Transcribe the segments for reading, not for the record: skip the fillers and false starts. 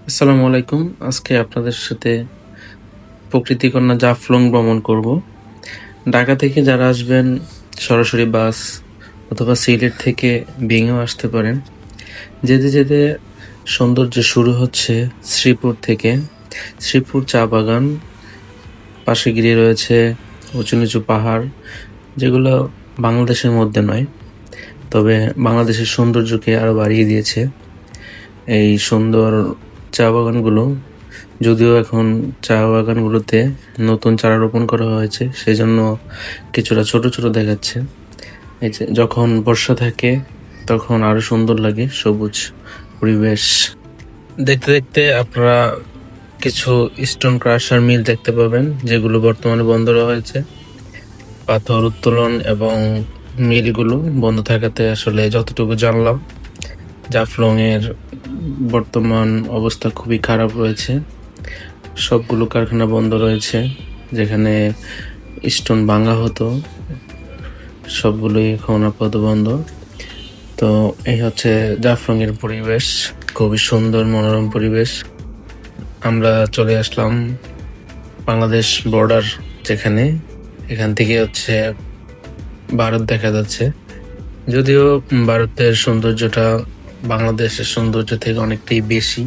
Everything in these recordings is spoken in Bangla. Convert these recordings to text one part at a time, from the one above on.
আসসালামু আলাইকুম। আজকে আপনাদের সাথে প্রকৃতি কন্যা জাফলং ভ্রমণ করব। ঢাকা থেকে যারা আসবেন সরাসরি বাস অথবা সিলেট থেকে ভেঙেও আসতে পারেন। যেতে যেতে সৌন্দর্য শুরু হচ্ছে শ্রীপুর থেকে। শ্রীপুর চা বাগান, পাশে ঘিরে রয়েছে উঁচু নিচু পাহাড়, যেগুলো বাংলাদেশের মধ্যে নয়, তবে বাংলাদেশের সৌন্দর্যকে আরো বাড়িয়ে দিয়েছে এই সুন্দর চা বাগানগুলো। যদিও এখন চা বাগানগুলোতে নতুন চারা রোপণ করা হয়েছে, সেজন্য কিছুটা ছোট ছোট দেখাচ্ছে। এই যে যখন বর্ষা থাকে তখন আরো সুন্দর লাগে সবুজ পরিবেশ। দেখতে দেখতে আপনারা কিছু স্টোন ক্রাশার মিল দেখতে পাবেন, যেগুলো বর্তমানে বন্ধ রয়েছে। পাথর উত্তোলন এবং মিলগুলো বন্ধ থাকাতে আসলে যতটুকু জানলাম, জাফলং এর বর্তমান অবস্থা খুবই খারাপ রয়েছে। সবগুলো কারখানা বন্ধ রয়েছে, যেখানে স্টোন ভাঙা হতো সবগুলোই এখন আপাতত বন্ধ। তো এই হচ্ছে জাফলং এর পরিবেশ, খুবই সুন্দর মনোরম পরিবেশ। আমরা চলে আসলাম বাংলাদেশ বর্ডার, যেখানে এখান থেকে হচ্ছে ভারত দেখা যাচ্ছে। যদিও ভারতের সৌন্দর্যটা বাংলাদেশের সৌন্দর্য থেকে অনেকটাই বেশি।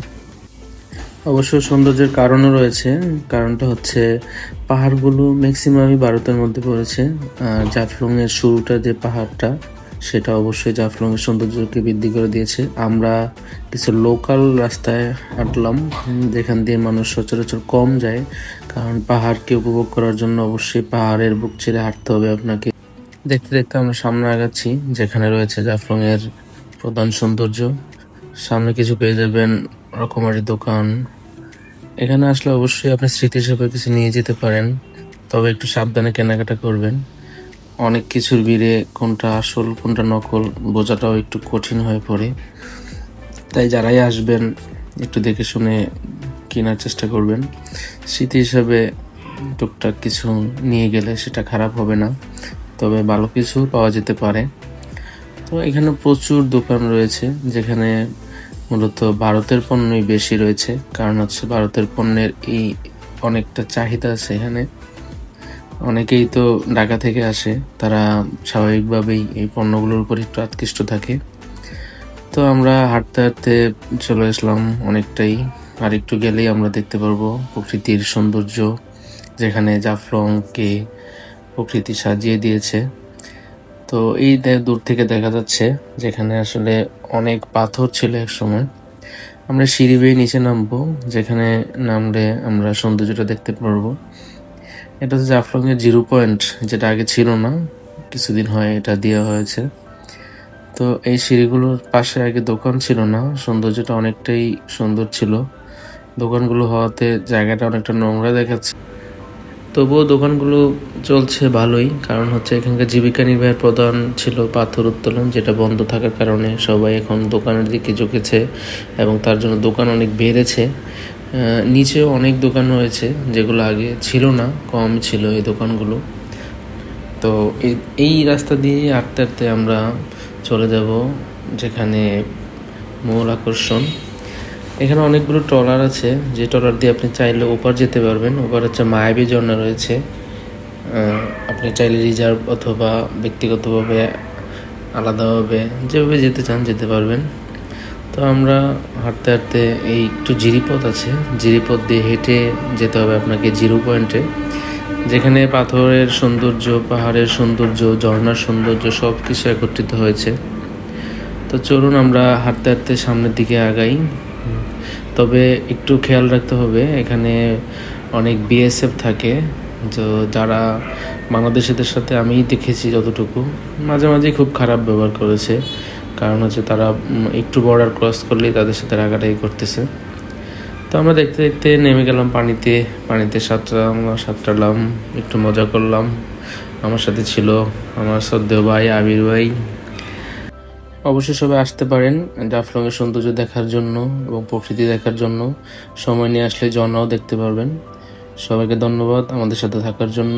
অবশ্য সৌন্দর্যের কারণও রয়েছে। কারণটা হচ্ছে পাহাড়গুলো ম্যাক্সিমামই ভারতের মধ্যে পড়েছে। আর জাফলং এর শুরুটা যে পাহাড়টা, সেটা অবশ্যই জাফলং এর সৌন্দর্যকে বৃদ্ধি করে দিয়েছে। আমরা কিছু লোকাল রাস্তায় হাঁটলাম, যেখান দিয়ে মানুষ সচরাচর কম যায়, কারণ পাহাড়কে উপভোগ করার জন্য অবশ্যই পাহাড়ের বুক ছেড়ে হাঁটতে হবে আপনাকে। দেখতে দেখতে আমরা সামনে আগাচ্ছি, যেখানে রয়েছে জাফলং এর প্রধান সৌন্দর্য। সামনে কিছু পেয়ে যাবেন রকমারি দোকান। এখানে আসলে অবশ্যই আপনি স্মৃতি হিসেবে কিছু নিয়ে যেতে পারেন, তবে একটু সাবধানে কেনাকাটা করবেন। অনেক কিছুর ভিড়ে কোনটা আসল কোনটা নকল বোঝাটাও একটু কঠিন হয়ে পড়ে। তাই যারাই আসবেন একটু দেখে শুনে কেনার চেষ্টা করবেন। স্মৃতি হিসাবে টুকটাক কিছু নিয়ে গেলে সেটা খারাপ হবে না, তবে ভালো কিছু পাওয়া যেতে পারে। তো এখানে প্রচুর দোকান রয়েছে, যেখানে মূলত ভারতের পণ্যই বেশি রয়েছে, কারণ হচ্ছে ভারতের পণ্যের এই অনেকটা চাহিদা আছে এখানে। অনেকেই তো ঢাকা থেকে আসে, তারা স্বাভাবিকভাবেই এই পণ্যগুলোর উপর একটু আকৃষ্ট থাকে। তো আমরা হাঁটতে হাঁটতে চলে আসলাম অনেকটাই। আর একটু গেলেই আমরা দেখতে পারবো প্রকৃতির সৌন্দর্য, যেখানে জাফলংকে প্রকৃতি সাজিয়ে দিয়েছে। তো এই দূর থেকে দেখা যাচ্ছে যেখানে আসলে অনেক পাথর ছিল এক সময়। আমরা সিঁড়ি বেয়ে নিচে নামবো, যেখানে নামলে আমরা সৌন্দর্যটা দেখতে পারবো। এটা হচ্ছে জাফলং এর 0 পয়েন্ট, যেটা আগে ছিল না, কিছুদিন হয় এটা দেওয়া হয়েছে। তো এই সিঁড়িগুলোর পাশে আগে দোকান ছিল না, সৌন্দর্যটা অনেকটাই সুন্দর ছিল। দোকানগুলো হওয়াতে জায়গাটা অনেকটা নোংরা দেখাচ্ছে, তবুও দোকানগুলো চলছে ভালোই। কারণ হচ্ছে এখানকার জীবিকা নির্বাহের প্রধান ছিল পাথর উত্তোলন, যেটা বন্ধ থাকার কারণে সবাই এখন দোকানের দিকে ঝুঁকেছে এবং তার জন্য দোকান অনেক বেড়েছে। নিচেও অনেক দোকান হয়েছে, যেগুলো আগে ছিল না, কম ছিল এই দোকানগুলো। তো এই রাস্তা দিয়ে হাঁটতে হাঁটতে আমরা চলে যাব যেখানে মূল আকর্ষণ। এখানে অনেকগুলো ট্রলার আছে, যে ট্রলার দিয়ে আপনি চাইলে ওপার যেতে পারবেন। ওপার হচ্ছে মায়াবী ঝর্ণা রয়েছে। আপনি চাইলে রিজার্ভ অথবা ব্যক্তিগতভাবে আলাদাভাবে যেভাবে যেতে চান যেতে পারবেন। তো আমরা হাঁটতে হাঁটতে এই একটু জিরিপথ আছে, জিরিপথ দিয়ে হেঁটে যেতে হবে আপনাকে 0 পয়েন্টে, যেখানে পাথরের সৌন্দর্য, পাহাড়ের সৌন্দর্য, ঝর্ণার সৌন্দর্য সব কিছু একত্রিত হয়েছে। তো চলুন আমরা হাঁটতে হাঁটতে সামনের দিকে আগাই। তবে একটু খেয়াল রাখতে হবে, এখানে অনেক বিএসএফ থাকে, তো যারা বাংলাদেশিদের সাথে আমি দেখেছি যতটুকু, মাঝে মাঝে খুব খারাপ ব্যবহার করেছে। কারণ হচ্ছে তারা একটু বর্ডার ক্রস করলেই তাদের সাথে রাগারাগি করতেছে। তো আমরা দেখতে দেখতে নেমে গেলাম পানিতে। পানিতে সাঁতরালাম, একটু মজা করলাম। আমার সাথে ছিল আমার শ্রদ্ধেয় ভাই আবির ভাই। অবশ্যই সবাই আসতে পারেন জাফলং এর সৌন্দর্য দেখার জন্য এবং প্রকৃতি দেখার জন্য। সময় নিয়ে আসলে ঝর্ণাও দেখতে পারবেন। সবাইকে ধন্যবাদ আমাদের সাথে থাকার জন্য।